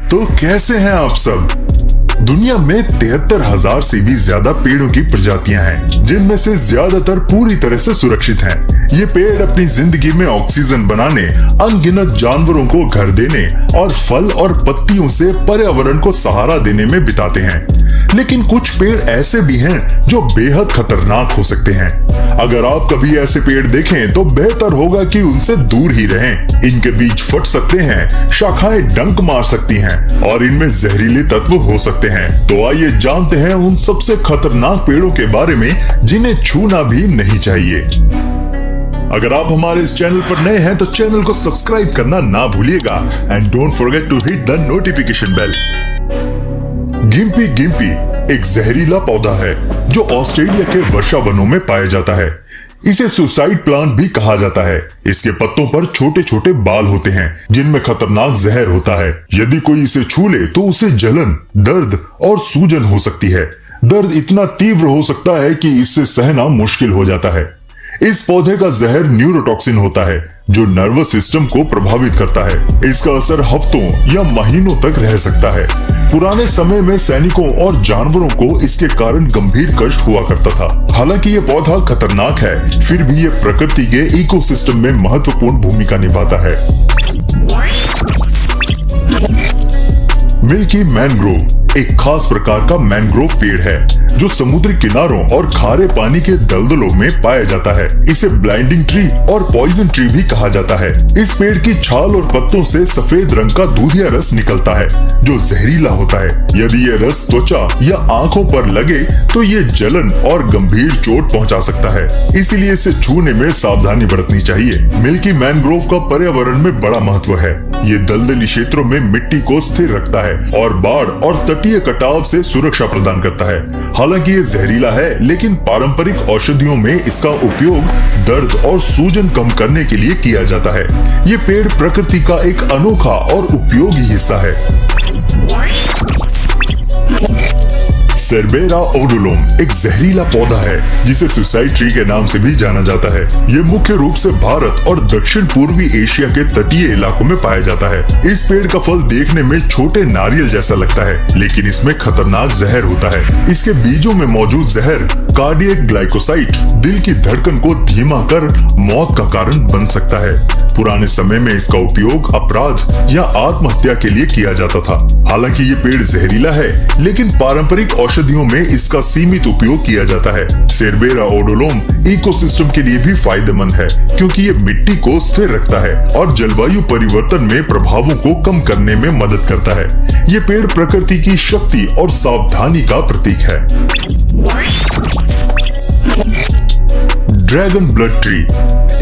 तो कैसे हैं आप सब? दुनिया में 73,000 से भी ज्यादा पेड़ों की प्रजातियां हैं, जिनमें से ज्यादातर पूरी तरह से सुरक्षित हैं। ये पेड़ अपनी जिंदगी में ऑक्सीजन बनाने, अनगिनत जानवरों को घर देने और फल और पत्तियों से पर्यावरण को सहारा देने में बिताते हैं। लेकिन कुछ पेड़ ऐसे भी हैं जो बेहद खतरनाक हो सकते हैं। अगर आप कभी ऐसे पेड़ देखें तो बेहतर होगा कि उनसे दूर ही रहें। इनके बीज फट सकते हैं, शाखाएं डंक मार सकती हैं और इनमें जहरीले तत्व हो सकते हैं। तो आइए जानते हैं उन सबसे खतरनाक पेड़ों के बारे में जिन्हें छूना भी नहीं चाहिए। अगर आप हमारे इस चैनल पर नए हैं तो चैनल को सब्सक्राइब करना ना भूलिएगा and don't forget to hit the notification bell. Gympie gympie एक जहरीला पौधा है जो ऑस्ट्रेलिया के वर्षा वनों में पाया जाता है। इसे सुसाइड प्लांट भी कहा जाता है। इसके पत्तों पर छोटे छोटे बाल होते हैं जिनमें खतरनाक जहर होता है। यदि कोई इसे छू ले तो उसे जलन, दर्द और सूजन हो सकती है। दर्द इतना तीव्र हो सकता है कि इससे सहना मुश्किल हो जाता है। इस पौधे का जहर न्यूरोटॉक्सिन होता है जो नर्वस सिस्टम को प्रभावित करता है। इसका असर हफ्तों या महीनों तक रह सकता है। पुराने समय में सैनिकों और जानवरों को इसके कारण गंभीर कष्ट हुआ करता था। हालांकि ये पौधा खतरनाक है, फिर भी ये प्रकृति के इकोसिस्टम में महत्वपूर्ण भूमिका निभाता है। मिल्की मैंग्रोव एक खास प्रकार का मैंग्रोव पेड़ है जो समुद्री किनारों और खारे पानी के दलदलों में पाया जाता है। इसे ब्लाइंडिंग ट्री और पॉइजन ट्री भी कहा जाता है। इस पेड़ की छाल और पत्तों से सफेद रंग का दूधिया रस निकलता है जो जहरीला होता है। यदि ये रस त्वचा या आंखों पर लगे तो ये जलन और गंभीर चोट पहुंचा सकता है। इसीलिए इसे छूने में सावधानी बरतनी चाहिए। मिल्की मैंग्रोव का पर्यावरण में बड़ा महत्व है। ये दलदली क्षेत्रों में मिट्टी को स्थिर रखता है और बाढ़ और तटीय कटाव से सुरक्षा प्रदान करता है। हालांकि ये जहरीला है, लेकिन पारंपरिक औषधियों में इसका उपयोग दर्द और सूजन कम करने के लिए किया जाता है। ये पेड़ प्रकृति का एक अनोखा और उपयोगी हिस्सा है। सेरबेरा ओडोलम एक जहरीला पौधा है जिसे सुसाइड ट्री के नाम से भी जाना जाता है। ये मुख्य रूप से भारत और दक्षिण पूर्वी एशिया के तटीय इलाकों में पाया जाता है। इस पेड़ का फल देखने में छोटे नारियल जैसा लगता है, लेकिन इसमें खतरनाक जहर होता है। इसके बीजों में मौजूद जहर कार्डियक ग्लाइकोसाइट दिल की धड़कन को धीमा कर मौत का कारण बन सकता है। पुराने समय में इसका उपयोग अपराध या आत्महत्या के लिए किया जाता था। हालांकि ये पेड़ जहरीला है, लेकिन पारंपरिक औषधियों में इसका सीमित उपयोग किया जाता है। सेरबेरा ओडोलम इकोसिस्टम के लिए भी फायदेमंद है क्योंकि ये मिट्टी को स्थिर रखता है और जलवायु परिवर्तन में प्रभावों को कम करने में मदद करता है। ये पेड़ प्रकृति की शक्ति और सावधानी का प्रतीक है। ड्रैगन ब्लड ट्री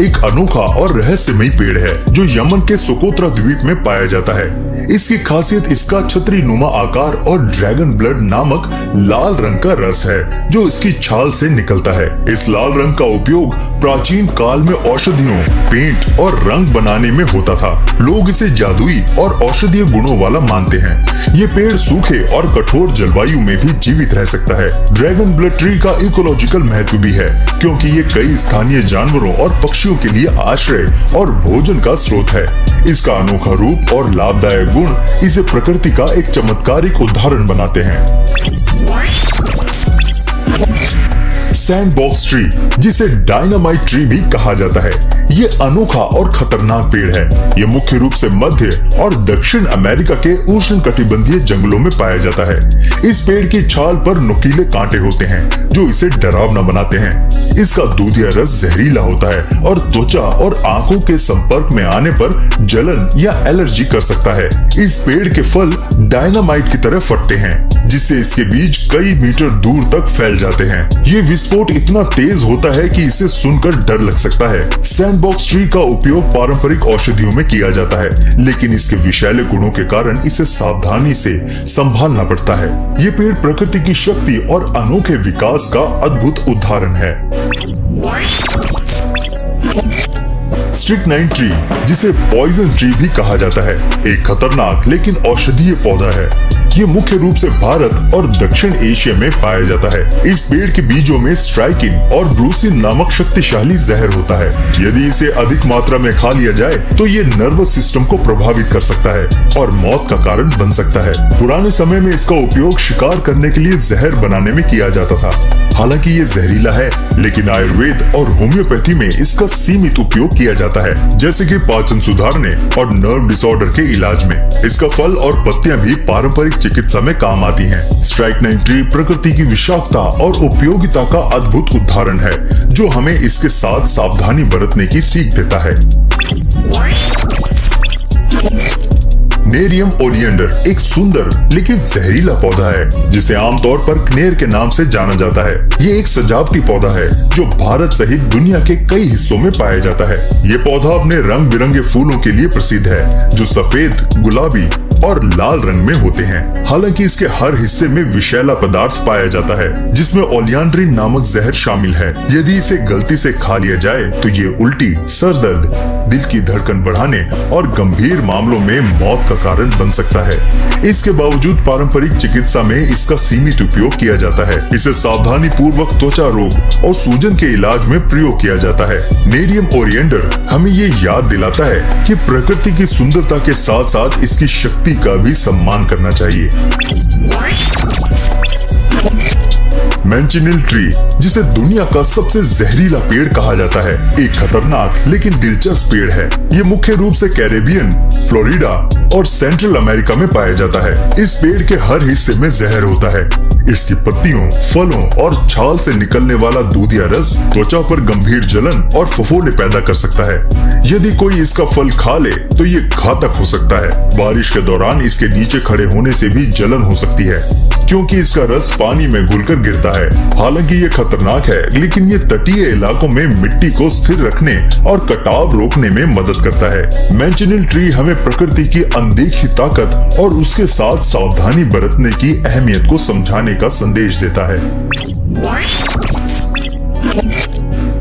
एक अनोखा और रहस्यमयी पेड़ है जो यमन के सोकोत्रा द्वीप में पाया जाता है। इसकी खासियत इसका छतरी नुमा आकार और ड्रैगन ब्लड नामक लाल रंग का रस है जो इसकी छाल से निकलता है। इस लाल रंग का उपयोग प्राचीन काल में औषधियों, पेंट और रंग बनाने में होता था। लोग इसे जादुई और औषधीय गुणों वाला मानते हैं। ये पेड़ सूखे और कठोर जलवायु में भी जीवित रह सकता है। ड्रैगन ब्लड ट्री का इकोलॉजिकल महत्व भी है क्योंकि ये कई स्थानीय जानवरों और पक्षियों के लिए आश्रय और भोजन का स्रोत है। इसका अनोखा रूप और लाभदायक गुण इसे प्रकृति का एक चमत्कारिक उदाहरण बनाते हैं। सैंडबॉक्स ट्री जिसे डायनामाइट ट्री भी कहा जाता है, ये अनोखा और खतरनाक पेड़ है। ये मुख्य रूप से मध्य और दक्षिण अमेरिका के उष्णकटिबंधीय जंगलों में पाया जाता है। इस पेड़ की छाल पर नुकीले कांटे होते हैं जो इसे डरावना बनाते हैं। इसका दूधिया रस जहरीला होता है और त्वचा और आंखों के संपर्क में आने पर जलन या एलर्जी कर सकता है। इस पेड़ के फल डायनामाइट की तरह फटते हैं जिससे इसके बीज कई मीटर दूर तक फैल जाते हैं। ये विस्फोट इतना तेज होता है कि इसे सुनकर डर लग सकता है। सैंडबॉक्स ट्री का उपयोग पारंपरिक औषधियों में किया जाता है, लेकिन इसके विषैले गुणों के कारण इसे सावधानी से संभालना पड़ता है। ये पेड़ प्रकृति की शक्ति और अनोखे विकास का अद्भुत उदाहरण है। स्ट्रिक्नाइन ट्री जिसे पॉइजन ट्री भी कहा जाता है, एक खतरनाक लेकिन औषधीय पौधा है। ये मुख्य रूप से भारत और दक्षिण एशिया में पाया जाता है। इस पेड़ के बीजों में स्ट्राइकिन और ब्रूसिन नामक शक्तिशाली जहर होता है। यदि इसे अधिक मात्रा में खा लिया जाए तो ये नर्वस सिस्टम को प्रभावित कर सकता है और मौत का कारण बन सकता है। पुराने समय में इसका उपयोग शिकार करने के लिए जहर बनाने में किया जाता था। हालांकि ये जहरीला है, लेकिन आयुर्वेद और होम्योपैथी में इसका सीमित उपयोग किया जाता है, जैसे कि पाचन सुधारने और नर्व डिसऑर्डर के इलाज में। इसका फल और पत्तियां भी पारंपरिक चिकित्सा में काम आती हैं। स्ट्राइकनाइन ट्री प्रकृति की विषाक्तता और उपयोगिता का अद्भुत उदाहरण है, जो हमें इसके साथ सावधानी बरतने की सीख देता है। नेरियम ओलियंडर एक सुंदर लेकिन जहरीला पौधा है, जिसे आमतौर पर कनेर के नाम से जाना जाता है। ये एक सजावटी पौधा है जो भारत सहित दुनिया के कई हिस्सों में पाया जाता है। ये पौधा अपने रंग बिरंगे फूलों के लिए प्रसिद्ध है, जो सफेद, गुलाबी और लाल रंग में होते हैं। हालांकि इसके हर हिस्से में विषैला पदार्थ पाया जाता है, जिसमें ओलियांड्रिन नामक जहर शामिल है। यदि इसे गलती से खा लिया जाए तो ये उल्टी, सर दर्द, दिल की धड़कन बढ़ाने और गंभीर मामलों में मौत का कारण बन सकता है। इसके बावजूद पारंपरिक चिकित्सा में इसका सीमित उपयोग किया जाता है। इसे सावधानी पूर्वक त्वचा रोग और सूजन के इलाज में प्रयोग किया जाता है। नेरियम ओलियंडर हमें ये याद दिलाता है कि प्रकृति की सुंदरता के साथ साथ इसकी शक्ति का भी सम्मान करना चाहिए। मैंचिनिल ट्री, जिसे दुनिया का सबसे जहरीला पेड़ कहा जाता है, एक खतरनाक लेकिन दिलचस्प पेड़ है। ये मुख्य रूप से कैरेबियन, फ्लोरिडा और सेंट्रल अमेरिका में पाया जाता है। इस पेड़ के हर हिस्से में जहर होता है। इसकी पत्तियों, फलों और छाल से निकलने वाला दूधिया रस त्वचा पर गंभीर जलन और फफोले पैदा कर सकता है। यदि कोई इसका फल खा ले तो ये घातक हो सकता है। बारिश के दौरान इसके नीचे खड़े होने से भी जलन हो सकती है, क्योंकि इसका रस पानी में घुलकर गिरता है। हालांकि ये खतरनाक है, लेकिन ये तटीय इलाकों में मिट्टी को स्थिर रखने और कटाव रोकने में मदद करता है। मैंचिनिल ट्री हमें प्रकृति की अनदेखी ताकत और उसके साथ सावधानी बरतने की अहमियत को समझाने का संदेश देता है।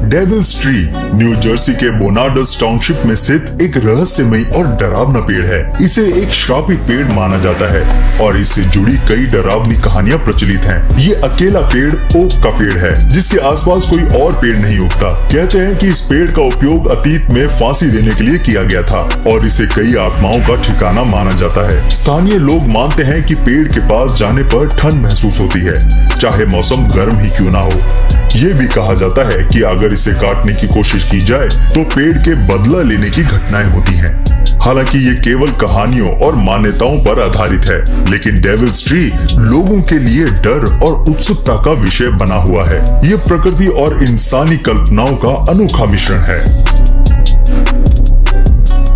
डेविल्स ट्री न्यू जर्सी के बोनार्डस टाउनशिप में स्थित एक रहस्यमयी और डरावना पेड़ है। इसे एक श्रापित पेड़ माना जाता है और इससे जुड़ी कई डरावनी कहानियां प्रचलित हैं। ये अकेला पेड़ ओक का पेड़ है, जिसके आसपास कोई और पेड़ नहीं उगता। कहते हैं कि इस पेड़ का उपयोग अतीत में फांसी देने के लिए किया गया था और इसे कई आत्माओं का ठिकाना माना जाता है। स्थानीय लोग मानते हैं कि पेड़ के पास जाने पर ठंड महसूस होती है, चाहे मौसम गर्म ही क्यों ना हो। ये भी कहा जाता है कि अगर इसे काटने की कोशिश की जाए तो पेड़ के बदला लेने की घटनाएं होती हैं। हालांकि ये केवल कहानियों और मान्यताओं पर आधारित है, लेकिन डेविल्स ट्री लोगों के लिए डर और उत्सुकता का विषय बना हुआ है। ये प्रकृति और इंसानी कल्पनाओं का अनोखा मिश्रण है।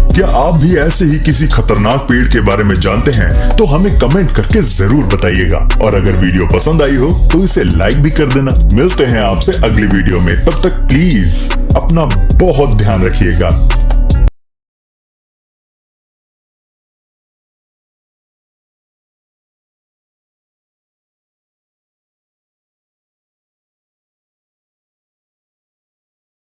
क्या आप भी ऐसे ही किसी खतरनाक पेड़ के बारे में जानते हैं? तो हमें कमेंट करके जरूर बताइएगा। और अगर वीडियो पसंद आई हो तो इसे लाइक भी कर देना। मिलते हैं आपसे अगली वीडियो में, तब तक प्लीज अपना बहुत ध्यान रखिएगा।